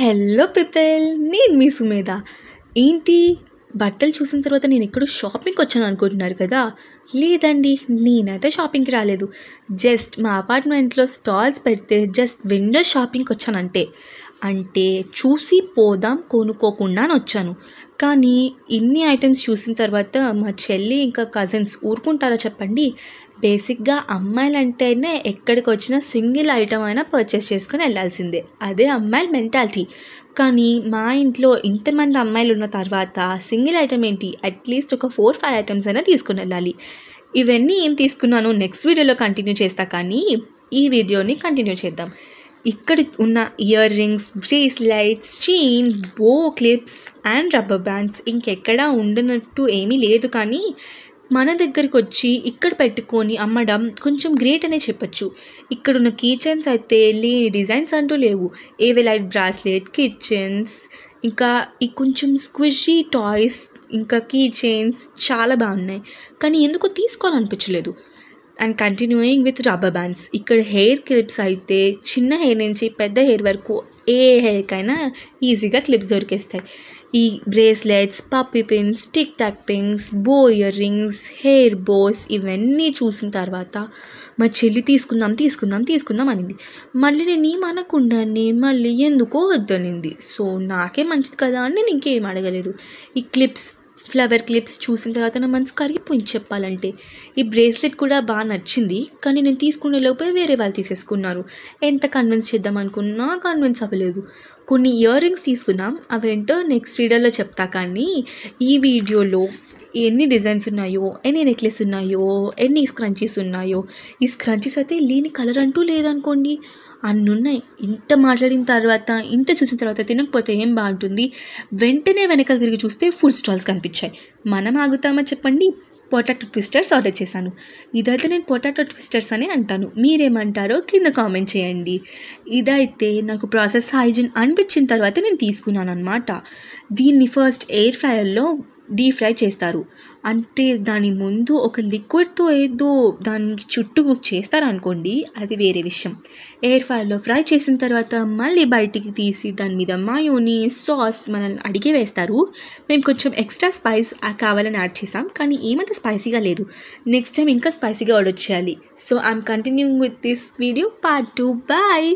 Hello people, నేను మీ సుమేధ. ఏంటి బట్టలు చూసిన తర్వాత నేను ఎక్కడో షాపింగ్కి వచ్చాను అనుకుంటున్నారు కదా? లేదండి, నేనైతే షాపింగ్కి రాలేదు. జస్ట్ మా అపార్ట్మెంట్లో స్టాల్స్ పెడితే జస్ట్ విండో షాపింగ్కి వచ్చానంటే. అంటే చూసి పోదాం కొనుక్కోకుండా అని వచ్చాను. కానీ ఇన్ని ఐటమ్స్ చూసిన తర్వాత మా చెల్లి ఇంకా కజిన్స్ ఊరుకుంటారా చెప్పండి? బేసిక్గా అమ్మాయిలంటేనే ఎక్కడికి వచ్చినా సింగిల్ ఐటమ్ అయినా పర్చేస్ చేసుకొని వెళ్ళాల్సిందే. అదే అమ్మాయిల మెంటాలిటీ. కానీ మా ఇంట్లో ఇంతమంది అమ్మాయిలు ఉన్న తర్వాత సింగిల్ ఐటమ్ ఏంటి, అట్లీస్ట్ ఒక 4-5 ఐటమ్స్ అయినా తీసుకుని వెళ్ళాలి. ఇవన్నీ ఏం తీసుకున్నానో నెక్స్ట్ వీడియోలో కంటిన్యూ చేస్తా, కానీ ఈ వీడియోని కంటిన్యూ చేద్దాం. ఇక్కడ ఉన్న ఇయర్ రింగ్స్, బ్రేస్లెట్స్, చైన్, బో క్లిప్స్ అండ్ రబ్బర్ బ్యాండ్స్ ఇంకెక్కడా ఉండనట్టు ఏమీ లేదు. కానీ మన దగ్గరికి వచ్చి ఇక్కడ పెట్టుకొని అమ్మడం కొంచెం గ్రేట్ అనే చెప్పచ్చు. ఇక్కడున్న కీ చైన్స్ అయితే లేని డిజైన్స్ అంటూ లేవు. ఏవి లైట్ బ్రాస్లెట్, కిచెన్స్, ఇంకా ఈ కొంచెం స్క్విషీ టాయ్స్, ఇంకా కీ చైన్స్ చాలా బాగున్నాయి. కానీ ఎందుకో తీసుకోవాలనిపించలేదు. And continuing with rubber bands. ఇక్కడ హెయిర్ క్లిప్స్ అయితే చిన్న హెయిర్ నుంచి పెద్ద హెయిర్ వరకు ఏ హెయిర్కైనా ఈజీగా క్లిప్స్ దొరికేస్తాయి. ఈ bracelets, puppy pins, tick talk pins, బో ఇయర్ రింగ్స్, హెయిర్ బోస్ ఇవన్నీ చూసిన తర్వాత మా చెల్లి తీసుకుందాం అనింది. మళ్ళీ నేను ఏమనకుండానే మళ్ళీ ఎందుకో వద్దనింది. సో నాకే మంచిది కదా అని నేను ఇంకేం అడగలేదు. ఈ క్లిప్స్, ఫ్లవర్ క్లిప్స్ చూసిన తర్వాత నా మనసు కరిగిపోయింది చెప్పాలంటే. ఈ బ్రేస్లెట్ కూడా బాగా నచ్చింది, కానీ నేను తీసుకునే లోపే వేరే వాళ్ళు తీసేసుకున్నారు. ఎంత కన్విన్స్ చేద్దాం అనుకున్నా కన్విన్స్ అవ్వలేదు. కొన్ని ఇయర్ రింగ్స్ తీసుకున్నాం, అవేంటో నెక్స్ట్ వీడియోలో చెప్తా. కానీ ఈ వీడియోలో ఎన్ని డిజైన్స్ ఉన్నాయో, ఎన్ని నెక్లెస్ ఉన్నాయో, ఎన్ని స్క్రంచీస్ ఉన్నాయో, ఈ స్క్రంచీస్ అయితే లేని కలర్ అంటూ లేదనుకోండి, అన్నీ ఉన్నాయి. ఇంత మాట్లాడిన తర్వాత, ఇంత చూసిన తర్వాత తినకపోతే ఏం బాగుంటుంది? వెంటనే వెనకాల తిరిగి చూస్తే ఫుడ్ స్టాల్స్ కనిపించాయి. మనం ఆగుతామా చెప్పండి? పొటాటో ట్విస్టర్స్ ఆర్డర్ చేశాను. ఇదైతే నేను పొటాటో ట్విస్టర్స్ అనే అంటాను, మీరేమంటారో కింద కామెంట్ చేయండి. ఇదైతే నాకు ప్రాసెస్ హైజీన్ అనిపించిన తర్వాత నేను తీసుకున్నాను అనమాట. దీన్ని ఫస్ట్ ఎయిర్ ఫ్రైయర్లో డీప్ ఫ్రై చేస్తారు. అంటే దాని ముందు ఒక లిక్విడ్తో ఏదో దానికి చుట్టూ చేస్తారనుకోండి, అది వేరే విషయం. ఎయిర్ ఫ్రైయర్లో ఫ్రై చేసిన తర్వాత మళ్ళీ బయటికి తీసి దాని మీద మయోనీస్, సాస్ మనల్ని అడిగే వేస్తారు. మేము కొంచెం ఎక్స్ట్రా స్పైస్ కావాలని యాడ్ చేసాం, కానీ ఏమంత స్పైసీగా లేదు. నెక్స్ట్ టైం ఇంకా స్పైసీగా ఆర్డర్ చేయాలి. So I'm continuing with this video part 2. Bye.